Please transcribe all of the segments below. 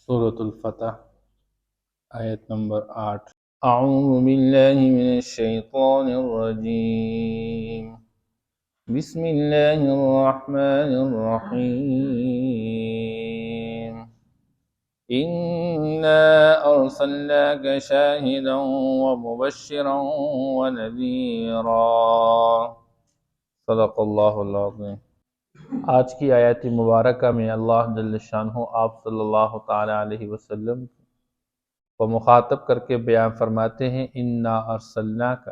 سورة الفتح آیت نمبر 8۔ اعوذ باللہ من الشیطان الرجیم، بسم اللہ الرحمن الرحیم۔ انا ارسلناک شاہدا ومبشرا ونذیرا۔ صدق اللہ العظیم۔ آج کی آیت مبارکہ میں اللہ جل شانہ آپ صلی اللہ تعالی علیہ وسلم کو مخاطب کر کے بیان فرماتے ہیں، انا ارسلناک،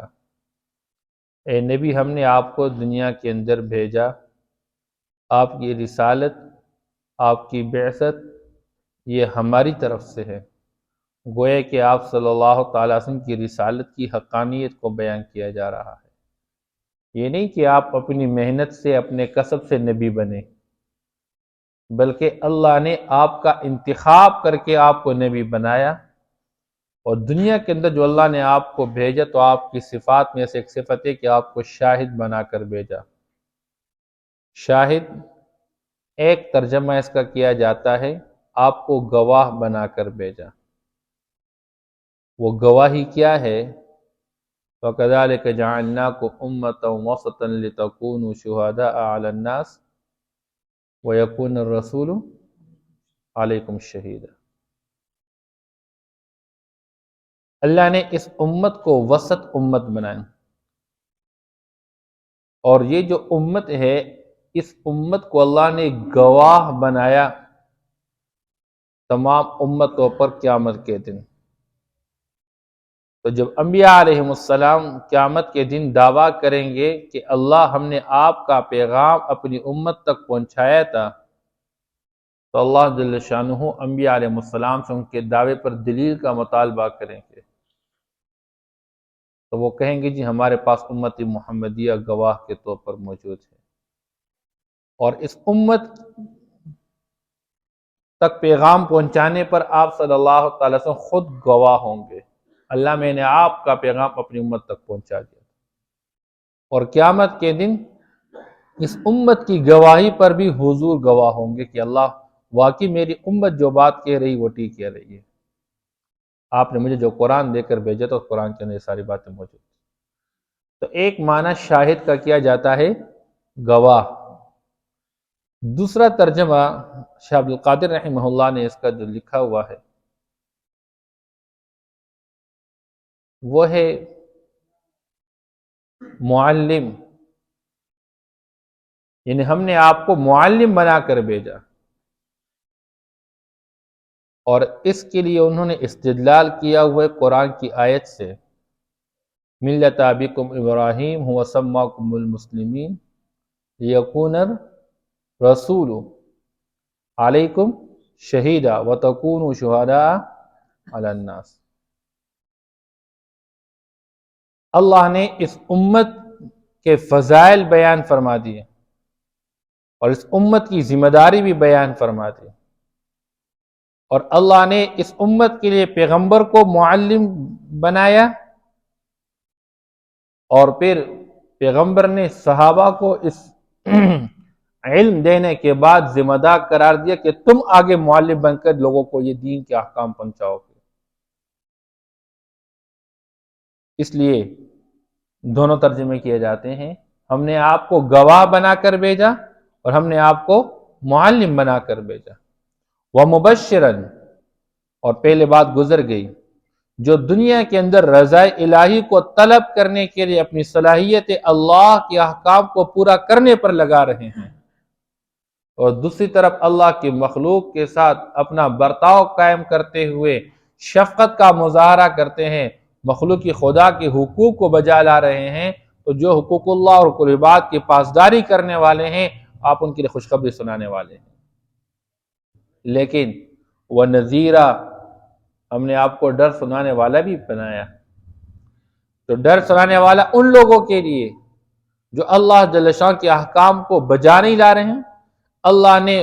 اے نبی ہم نے آپ کو دنیا کے اندر بھیجا۔ آپ کی رسالت، آپ کی بعثت یہ ہماری طرف سے ہے۔ گویا کہ آپ صلی اللہ تعالی وسلم کی رسالت کی حقانیت کو بیان کیا جا رہا ہے۔ یہ نہیں کہ آپ اپنی محنت سے، اپنے کسب سے نبی بنے، بلکہ اللہ نے آپ کا انتخاب کر کے آپ کو نبی بنایا، اور دنیا کے اندر جو اللہ نے آپ کو بھیجا تو آپ کی صفات میں سے ایک صفت ہے کہ آپ کو شاہد بنا کر بھیجا۔ شاہد ایک ترجمہ اس کا کیا جاتا ہے آپ کو گواہ بنا کر بھیجا۔ وہ گواہی کیا ہے؟ وَكَذَلِكَ جَعَلْنَاكُمْ أُمَّةً وَسَطًا لِتَكُونُوا شُهَدَاءَ عَلَى النَّاسِ وَيَكُونَ الرَّسُولُ عَلَيْكُمْ شَهِيدًا۔ اللہ نے اس امت کو وسط امت بنائی، اور یہ جو امت ہے اس امت کو اللہ نے گواہ بنایا تمام امتوں پر قیامت کے دن۔ تو جب انبیاء علیہم السلام قیامت کے دن دعویٰ کریں گے کہ اللہ ہم نے آپ کا پیغام اپنی امت تک پہنچایا تھا، تو اللہ جل شانہ انبیاء علیہم السلام سے ان کے دعوے پر دلیل کا مطالبہ کریں گے۔ تو وہ کہیں گے جی ہمارے پاس امت محمدیہ گواہ کے طور پر موجود ہے، اور اس امت تک پیغام پہنچانے پر آپ صلی اللہ تعالی وسلم خود گواہ ہوں گے۔ اللہ میں نے آپ کا پیغام اپنی امت تک پہنچا دیا، اور قیامت کے دن اس امت کی گواہی پر بھی حضور گواہ ہوں گے کہ اللہ واقعی میری امت جو بات کہہ رہی وہ ٹھیک کہہ رہی ہے۔ آپ نے مجھے جو قرآن دے کر بھیجا تو قرآن کے اندر یہ ساری باتیں موجود ہیں۔ تو ایک معنی شاہد کا کیا جاتا ہے گواہ۔ دوسرا ترجمہ شاہ عبد القادر رحمہ اللہ نے اس کا جو لکھا ہوا ہے وہ ہے معلم، یعنی ہم نے آپ کو معلم بنا کر بھیجا، اور اس کے لیے انہوں نے استدلال کیا ہوا ہے قرآن کی آیت سے، ملت ابیکم ابراہیم هو سماکم المسلمین لیکون الرسول علیکم شہیدا وتکونوا شہداء علی الناس۔ اللہ نے اس امت کے فضائل بیان فرما دیے، اور اس امت کی ذمہ داری بھی بیان فرما دی، اور اللہ نے اس امت کے لیے پیغمبر کو معلم بنایا، اور پھر پیغمبر نے صحابہ کو اس علم دینے کے بعد ذمہ دار قرار دیا کہ تم آگے معلم بن کر لوگوں کو یہ دین کے احکام پہنچاؤ گے۔ اس لیے دونوں ترجمے کیے جاتے ہیں، ہم نے آپ کو گواہ بنا کر بھیجا اور ہم نے آپ کو معلم بنا کر بھیجا۔ وَمُبَشِّرًا، اور پہلے بات گزر گئی، جو دنیا کے اندر رضا الہی کو طلب کرنے کے لیے اپنی صلاحیت اللہ کے احکام کو پورا کرنے پر لگا رہے ہیں، اور دوسری طرف اللہ کی مخلوق کے ساتھ اپنا برتاؤ قائم کرتے ہوئے شفقت کا مظاہرہ کرتے ہیں، مخلوق کی خدا کے حقوق کو بجا لا رہے ہیں، تو جو حقوق اللہ اور قربات کی پاسداری کرنے والے ہیں آپ ان کے لیے خوشخبری سنانے والے ہیں۔ لیکن وَنَذِيرًا، ہم نے آپ کو ڈر سنانے والا بھی بنایا، تو ڈر سنانے والا ان لوگوں کے لیے جو اللہ جل شان کے احکام کو بجا نہیں لا رہے ہیں۔ اللہ نے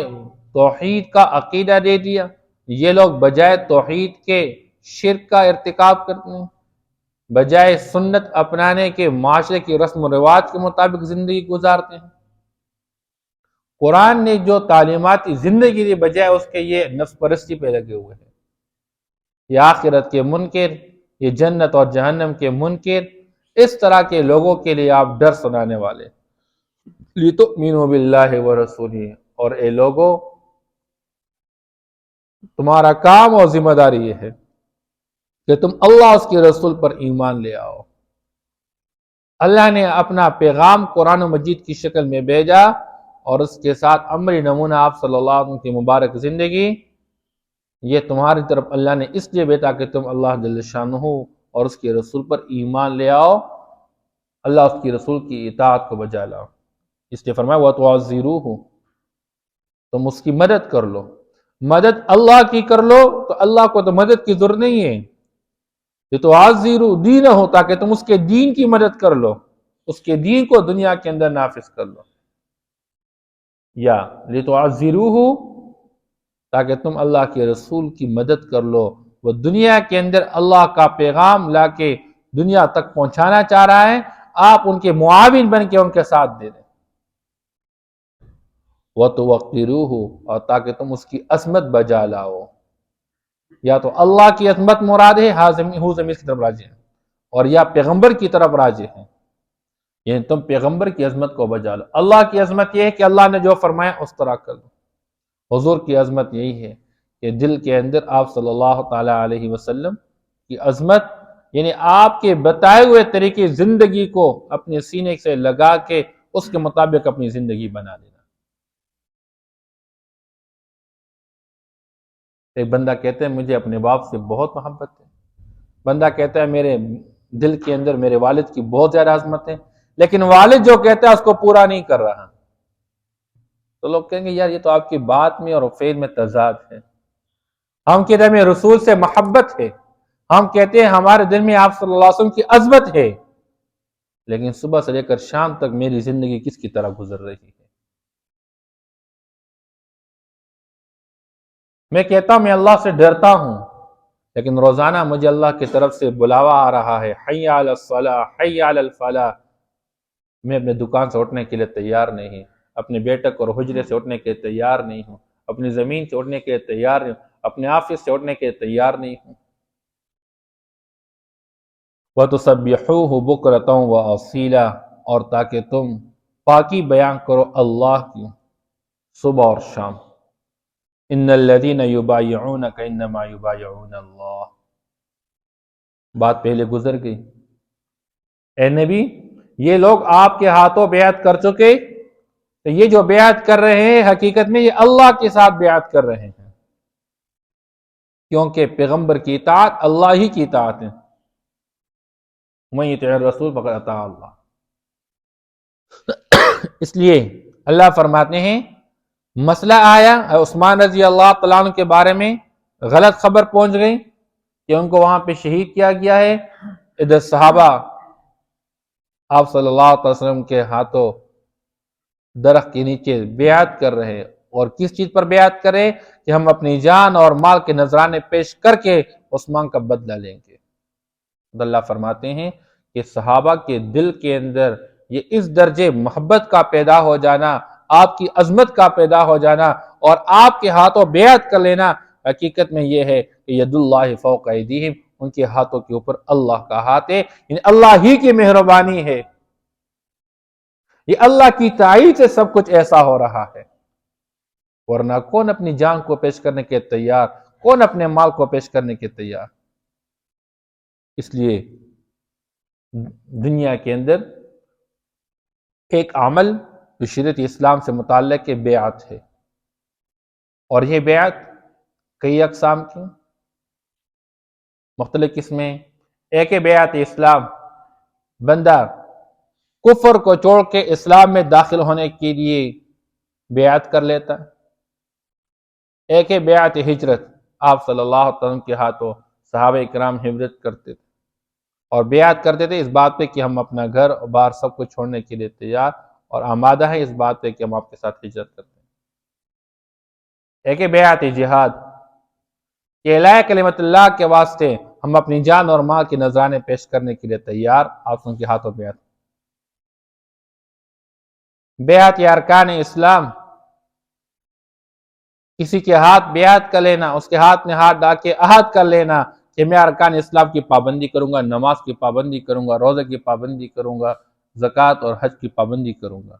توحید کا عقیدہ دے دیا، یہ لوگ بجائے توحید کے شرک کا ارتکاب کرتے ہیں، بجائے سنت اپنانے کے معاشرے کی رسم و رواج کے مطابق زندگی گزارتے ہیں، قرآن نے جو تعلیماتی زندگی دی بجائے اس کے یہ نفس پرستی پہ لگے ہوئے ہیں، یہ آخرت کے منکر، یہ جنت اور جہنم کے منکر، اس طرح کے لوگوں کے لیے آپ ڈر سنانے والے لِتُؤْمِنُوا بِاللَّهِ وَرَسُولِهِ، اور اے لوگوں تمہارا کام اور ذمہ داری یہ ہے کہ تم اللہ اس کے رسول پر ایمان لے آؤ۔ اللہ نے اپنا پیغام قرآن مجید کی شکل میں بھیجا اور اس کے ساتھ عملی نمونہ آپ صلی اللہ علیہ وسلم کی مبارک زندگی، یہ تمہاری طرف اللہ نے اس لیے بھیجا کہ تم اللہ جل شانہ اور اس کے رسول پر ایمان لے آؤ، اللہ اس کی رسول کی اطاعت کو بجا لاؤ۔ اس لیے فرمایا وَتُعَزِّرُوهُ، تم اس کی مدد کر لو، مدد اللہ کی کر لو، تو اللہ کو تو مدد کی ضرورت نہیں ہے، لِتُعَزِّرُوا دِینَهُ، تاکہ تم اس کے دین کی مدد کر لو، اس کے دین کو دنیا کے اندر نافذ کر لو، یا لِتُعَزِّرُوهُ تاکہ تم اللہ کے رسول کی مدد کر لو، وہ دنیا کے اندر اللہ کا پیغام لا کے دنیا تک پہنچانا چاہ رہا ہے، آپ ان کے معاون بن کے ان کے ساتھ دے دیں۔ وَتُوَقِّرُوهُ، اور تاکہ تم اس کی عظمت بجا لاؤ، یا تو اللہ کی عظمت مراد ہے، ہو زمین کی طرف راجع ہے، اور یا پیغمبر کی طرف راجع ہے، یعنی تم پیغمبر کی عظمت کو بجا لو۔ اللہ کی عظمت یہ ہے کہ اللہ نے جو فرمایا اس طرح کر لو۔ حضور کی عظمت یہی ہے کہ دل کے اندر آپ صلی اللہ تعالیٰ علیہ وسلم کی عظمت، یعنی آپ کے بتائے ہوئے طریقے زندگی کو اپنے سینے سے لگا کے اس کے مطابق اپنی زندگی بنا دینا۔ ایک بندہ کہتا ہے مجھے اپنے باپ سے بہت محبت ہے، بندہ کہتا ہے میرے دل کے اندر میرے والد کی بہت زیادہ عظمت ہے، لیکن والد جو کہتا ہے اس کو پورا نہیں کر رہا، تو لوگ کہیں گے یار یہ تو آپ کی بات میں اور فعل میں تضاد ہے۔ ہم کہتے ہیں ہمیں رسول سے محبت ہے، ہم کہتے ہیں ہمارے دل میں آپ صلی اللہ علیہ وسلم کی عظمت ہے، لیکن صبح سے لے کر شام تک میری زندگی کس کی طرح گزر رہی ہے؟ میں کہتا ہوں میں اللہ سے ڈرتا ہوں، لیکن روزانہ مجھے اللہ کی طرف سے بلاوا آ رہا ہے، حی علی الصلاح، حی علی الفلاح۔ میں اپنے دکان سے اٹھنے کے لیے تیار نہیں، اپنے بیٹک اور حجرے سے اٹھنے کے لیے تیار نہیں ہوں، اپنی زمین سے اٹھنے کے لیے تیار نہیں ہوں، اپنے آفس سے اٹھنے کے لیے تیار نہیں ہوں۔ وَتُسَبِّحُوهُ بُكْرَةً وَأَصِيلًا، اور تاکہ تم پاکی بیان کرو اللہ کی صبح اور شام۔ إِنَّ الَّذِينَ يُبَايِعُونَكَ إِنَّمَا يُبَايِعُونَ اللَّهَ، بات پہلے گزر گئی۔ اے نبی یہ لوگ آپ کے ہاتھوں بیعت کر چکے، تو یہ جو بیعت کر رہے ہیں حقیقت میں یہ اللہ کے ساتھ بیعت کر رہے ہیں، کیونکہ پیغمبر کی اطاعت اللہ ہی کی اطاعت ہے۔ مَن يُطِعِ الرَّسُولَ فَقَدْ أَطَاعَ اللَّهَ۔ اس لیے اللہ فرماتے ہیں مسئلہ آیا عثمان رضی اللہ تعالیٰ عنہ کے بارے میں، غلط خبر پہنچ گئی کہ ان کو وہاں پہ شہید کیا گیا ہے، ادھر صحابہ آپ صلی اللہ علیہ وسلم کے ہاتھوں درخت کے نیچے بیعت کر رہے، اور کس چیز پر بیعت کرے کہ ہم اپنی جان اور مال کے نذرانے پیش کر کے عثمان کا بدلہ لیں گے۔ اللہ فرماتے ہیں کہ صحابہ کے دل کے اندر یہ اس درجے محبت کا پیدا ہو جانا، آپ کی عظمت کا پیدا ہو جانا اور آپ کے ہاتھوں بیعت کر لینا، حقیقت میں یہ ہے کہ ید اللہ فوق ایدیہم، ان کے ہاتھوں کے اوپر اللہ کا ہاتھ ہے، یعنی اللہ ہی کی مہربانی ہے، یہ اللہ کی تائید سے سب کچھ ایسا ہو رہا ہے، ورنہ کون اپنی جان کو پیش کرنے کے تیار، کون اپنے مال کو پیش کرنے کے تیار؟ اس لیے دنیا کے اندر ایک عمل جو شریعت اسلام سے متعلق بیعت ہے، اور یہ بیعت کئی اقسام کی مختلف قسمیں۔ ایک بیعت اسلام، بندہ کفر کو چھوڑ کے اسلام میں داخل ہونے کے لیے بیعت کر لیتا۔ ایک بیعت ہجرت، آپ صلی اللہ علیہ وسلم کے ہاتھوں صحابہ کرام ہجرت کرتے تھے اور بیعت کرتے تھے اس بات پہ کہ ہم اپنا گھر اور بار سب کچھ چھوڑنے کے لیے تیار اور آمادہ ہے اس بات پہ کہ ہم آپ کے ساتھ ہجرت کرتے ہیں۔ ایک بیعت جہاد، کہ اعلاء کلمت اللہ کے واسطے ہم اپنی جان اور مال کے نذرانے پیش کرنے کے لیے تیار، آپ ان کے ہاتھوں بیعت۔ بیعت ارکان اسلام، کسی کے ہاتھ بیعت کر لینا، اس کے ہاتھ میں ہاتھ ڈال کے عہد کر لینا کہ میں ارکان اسلام کی پابندی کروں گا، نماز کی پابندی کروں گا، روزے کی پابندی کروں گا، زکوٰۃ اور حج کی پابندی کروں گا۔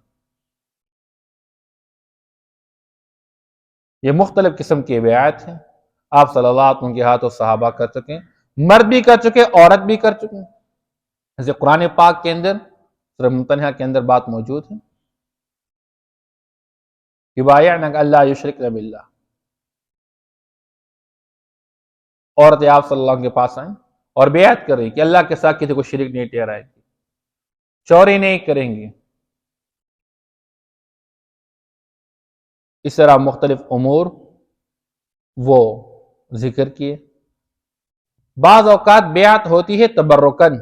یہ مختلف قسم کی بیعت ہیں، آپ صلی اللہ علیہ وسلم کے ہاتھوں صحابہ کر چکے، مرد بھی کر چکے، عورت بھی کر چکے۔ جیسے قرآن پاک کے اندر سورہ ممتحنہ کے اندر بات موجود ہے، یبایعنک اللہ یشرکن باللہ۔ عورتیں آپ صلی اللہ علیہ وسلم کے پاس آئیں اور بیعت کریں کہ اللہ کے ساتھ کسی کو شریک نہیں ٹھہرائیں گی، چوری نہیں کریں گی۔ اس طرح مختلف امور وہ ذکر کیے۔ بعض اوقات بیعت ہوتی ہے تبرکن،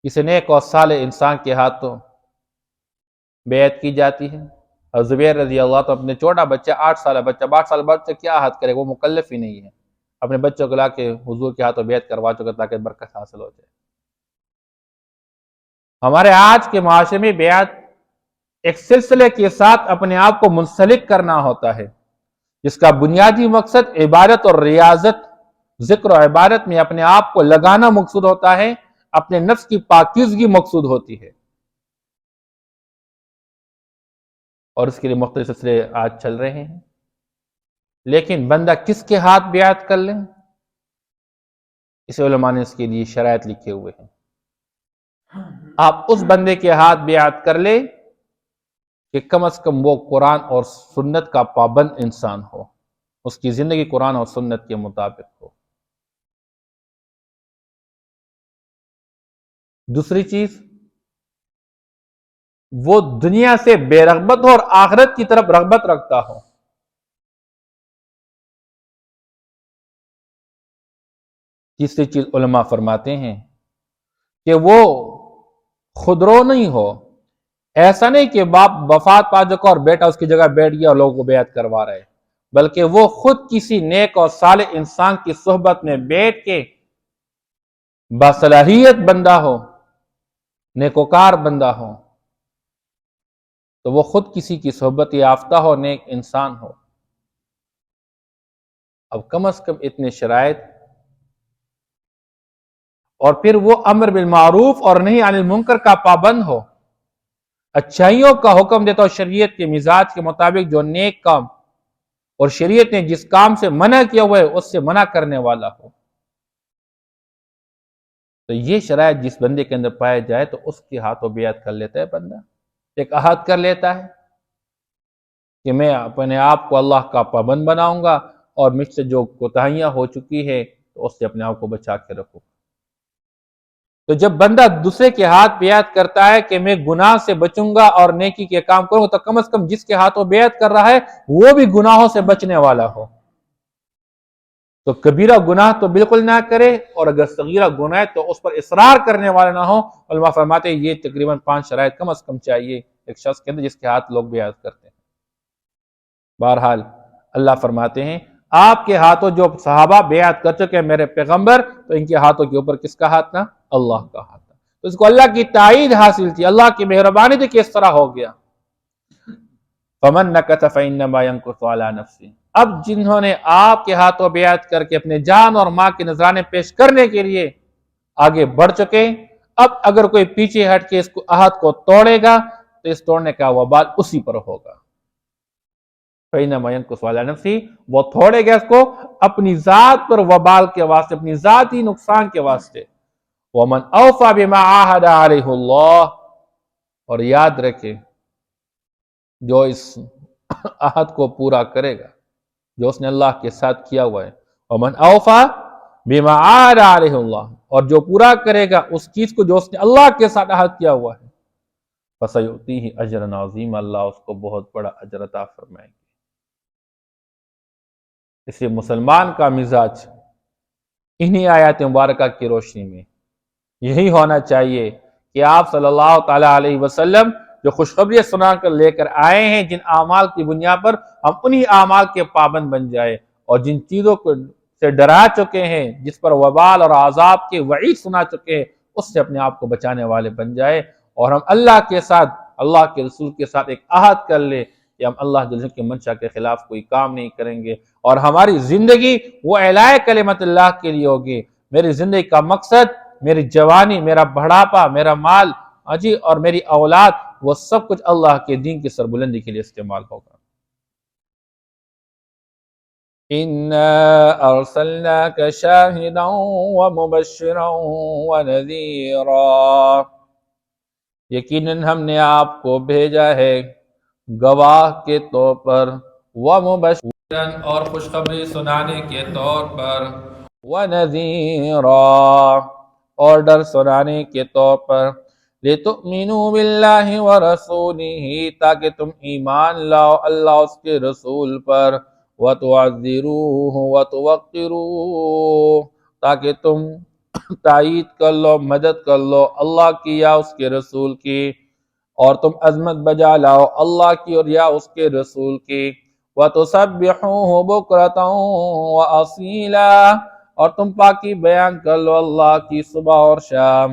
کسی نیک اور صالح انسان کے ہاتھوں بیعت کی جاتی ہے۔ اور زبیر رضی اللہ عنہ اپنے چھوٹا بچہ 8 سالہ بچہ 8 سال بچہ کیا عہد کرے، وہ مکلف ہی نہیں ہے، اپنے بچوں کو لا کے حضور کے ہاتھوں بیعت کروا چکا تاکہ برکت حاصل ہو جائے۔ ہمارے آج کے معاشرے میں بیعت ایک سلسلے کے ساتھ اپنے آپ کو منسلک کرنا ہوتا ہے، جس کا بنیادی مقصد عبادت اور ریاضت، ذکر و عبادت میں اپنے آپ کو لگانا مقصود ہوتا ہے، اپنے نفس کی پاکیزگی مقصود ہوتی ہے، اور اس کے لیے مختلف سلسلے آج چل رہے ہیں۔ لیکن بندہ کس کے ہاتھ بیعت کر لیں، اس علماء نے اس کے لیے شرائط لکھے ہوئے ہیں۔ آپ اس بندے کے ہاتھ بیعت کر لیں کہ کم از کم وہ قرآن اور سنت کا پابند انسان ہو، اس کی زندگی قرآن اور سنت کے مطابق ہو۔ دوسری چیز، وہ دنیا سے بے رغبت ہو اور آخرت کی طرف رغبت رکھتا ہو۔ تیسری چیز علماء فرماتے ہیں کہ وہ خودرو نہیں ہو، ایسا نہیں کہ باپ وفات پا چکا اور بیٹا اس کی جگہ بیٹھ گیا اور لوگوں کو بیعت کروا رہے، بلکہ وہ خود کسی نیک اور صالح انسان کی صحبت میں بیٹھ کے باصلاحیت بندہ ہو، نیکوکار بندہ ہو، تو وہ خود کسی کی صحبت یافتہ ہو، نیک انسان ہو۔ اب کم از کم اتنے شرائط، اور پھر وہ امر بالمعروف اور نہی عن المنکر کا پابند ہو، اچھائیوں کا حکم دیتا ہو شریعت کے مزاج کے مطابق، جو نیک کام اور شریعت نے جس کام سے منع کیا ہوا ہے اس سے منع کرنے والا ہو۔ تو یہ شرائط جس بندے کے اندر پائے جائے تو اس کے ہاتھوں بیعت کر لیتا ہے بندہ، ایک عہد کر لیتا ہے کہ میں اپنے آپ کو اللہ کا پابند بناؤں گا، اور مجھ سے جو کوتاہیاں ہو چکی ہے تو اس سے اپنے آپ کو بچا کے رکھوں۔ تو جب بندہ دوسرے کے ہاتھ بیعت کرتا ہے کہ میں گناہ سے بچوں گا اور نیکی کے کام کروں گا، تو کم از کم جس کے ہاتھوں بیعت کر رہا ہے وہ بھی گناہوں سے بچنے والا ہو۔ تو کبیرہ گناہ تو بالکل نہ کرے، اور اگر صغیرہ گناہ ہے تو اس پر اصرار کرنے والا نہ ہو۔ علماء فرماتے ہیں یہ تقریباً 5 شرائط کم از کم چاہیے ایک شخص کے اندر جس کے ہاتھ لوگ بیعت کرتے ہیں۔ بہرحال اللہ فرماتے ہیں آپ کے ہاتھوں جو صحابہ بیعت کر چکے میرے پیغمبر، تو ان کے ہاتھوں کے اوپر کس کا ہاتھ تھا؟ اللہ کا ہاتھ تھا۔ تو اس کو اللہ کی تائید حاصل تھی، اللہ کی مہربانی تھی کہ اس طرح ہو گیا۔ فَمَن نَكَثَ فَإِنَّمَا يَنكُثُ عَلَى نَفْسِهِ۔ اب جنہوں نے آپ کے ہاتھوں بیعت کر کے اپنے جان اور ماں کے نذرانے پیش کرنے کے لیے آگے بڑھ چکے، اب اگر کوئی پیچھے ہٹ کے اس کو عہد کو توڑے گا تو اس توڑنے کا وبال اسی پر ہوگا۔ فَإِنَّمَا يَنكُثُ عَلَى نَفْسِهِ، وہ توڑے گا اس کو اپنی ذات پر وبال کے واسطے، اپنی ذاتی نقصان کے واسطے۔ وَمَنْ أَوْفَى بِمَا عَاهَدَ عَلَيْهُ اللَّهُ، اور یاد رکھے جو اس عہد کو پورا کرے گا جو اس نے اللہ کے ساتھ کیا ہوا ہے، وَمَنْ أَوْفَى بِمَا عَاهَدَ عَلَيْهُ اللَّهُ، اور جو پورا کرے گا اس چیز کو جو اس نے اللہ کے ساتھ عہد کیا ہوا ہے، فَسَيُؤْتِيهِ أَجْرًا عَظِيمًا، اللہ اس کو بہت بڑا اجر عطا فرمائے گا۔ اس لیے مسلمان کا مزاج انہی آیات مبارکہ کی روشنی میں یہی ہونا چاہیے کہ آپ صلی اللہ تعالیٰ علیہ وسلم جو خوشخبری سنا کر لے کر آئے ہیں، جن اعمال کی بنیاد پر ہم انہی اعمال کے پابند بن جائے، اور جن چیزوں کو سے ڈرا چکے ہیں، جس پر وبال اور عذاب کے وعید سنا چکے ہیں، اس سے اپنے آپ کو بچانے والے بن جائے، اور ہم اللہ کے ساتھ، اللہ کے رسول کے ساتھ ایک عہد کر لے کہ ہم اللہ جل کے منشا کے خلاف کوئی کام نہیں کریں گے، اور ہماری زندگی وہ اعلاء کلمت اللہ کے لیے ہوگی۔ میری زندگی کا مقصد، میری جوانی، میرا بڑھاپا، میرا مال اور میری اولاد، وہ سب کچھ اللہ کے دین کی سربلندی کے لیے استعمال ہوگا۔ إِنَّا أَرْسَلْنَاكَ شَاهِدًا وَمُبَشِّرًا وَنَذِيرًا، یقیناً ہم نے آپ کو بھیجا ہے گواہ کے طور پر، وَمُبَشِّرًا اور خوشخبری سنانے کے طور پر، وَنَذِيرًا اور ڈر سنانے کے طور پر، لِتُؤْمِنُوا بِاللَّهِ وَرَسُولِهِ تاکہ تم ایمان لاؤ اللہ اس کے رسول پر، وَتُعَذِّرُوهُ وَتُوَقِّرُوهُ تاکہ تم تائید کر لو، مدد کر لو اللہ کی یا اس کے رسول کی، اور تم عظمت بجا لاؤ اللہ کی اور یا اس کے رسول کی، وَتُسَبِّحُوهُ بُكْرَةً وَأَصِيلًا اور تم پاکی بیان کر لو اللہ کی صبح اور شام۔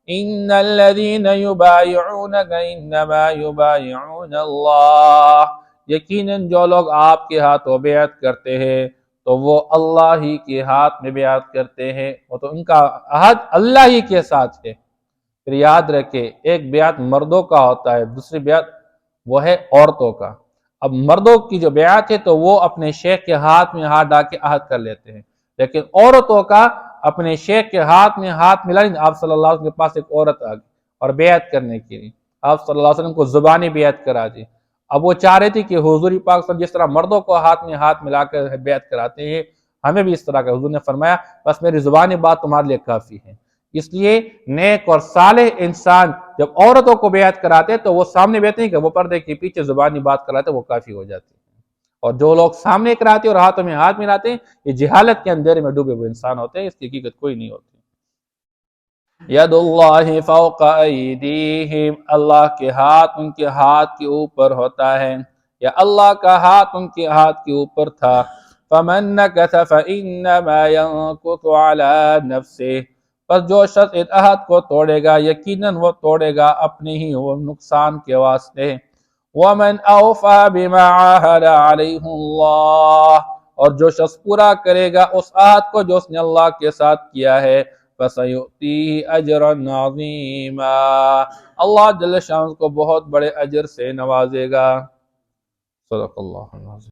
إِنَّ الَّذِينَ يُبَايِعُونَكَ إِنَّمَا يُبَايِعُونَ اللَّهَ یقیناً جو لوگ آپ کے ہاتھوں بیعت کرتے ہیں تو وہ اللہ ہی کے ہاتھ میں بیعت کرتے ہیں، وہ تو ان کا عہد اللہ ہی کے ساتھ ہے۔ پھر یاد رکھے ایک بیعت مردوں کا ہوتا ہے، دوسری بیعت وہ ہے عورتوں کا۔ اب مردوں کی جو بیعت ہے تو وہ اپنے شیخ کے ہاتھ میں ہاتھ ڈال کے عہد کر لیتے ہیں، لیکن عورتوں کا اپنے شیخ کے ہاتھ میں ہاتھ ملا نہیں۔ آپ صلی اللہ علیہ وسلم کے پاس ایک عورت آ گئی اور بیعت کرنے کے لیے آپ صلی اللہ علیہ وسلم کو زبانی بیعت کرا دی۔ اب وہ چاہ رہے تھے کہ حضور پاک صلی جس طرح مردوں کو ہاتھ میں ہاتھ ملا کر بیعت کراتے ہیں، ہمیں بھی اس طرح کا۔ حضور نے فرمایا بس میری زبانی بات تمہارے لیے کافی ہے۔ اس لیے نیک اور صالح انسان جب عورتوں کو بیعت کراتے تو وہ سامنے بیعت نہیں کہ وہ پردے کے پیچھے زبانی بات کراتے، وہ کافی ہو جاتی ہے۔ اور جو لوگ سامنے کراتے اور ہاتھوں میں ہاتھ ملاتے ہیں، یہ جہالت کے اندھیرے میں ڈوبے ہوئے انسان ہوتے ہیں، اس کی حقیقت کوئی نہیں ہوتی۔ ید اللہ فوق ایدیہم اللہ کے ہاتھ ان کے ہاتھ کے اوپر ہوتا ہے، یا اللہ کا ہاتھ ان کے ہاتھ کے اوپر تھا۔ فمن نکث فانما ينکث علی نفسہ پس جو شخص اس عہد کو توڑے گا یقیناً وہ توڑے گا اپنے ہی وہ نقصان کے واسطے۔ ومن اوفى بما عاهد علیہ اللہ اور جو شخص پورا کرے گا اس عہد کو جو اس نے اللہ کے ساتھ کیا ہے، فَسَيُؤْتِيهِ أَجْرًا عَظِيمًا اللہ جل شانہ کو بہت بڑے اجر سے نوازے گا۔ صدق اللہ العظیم۔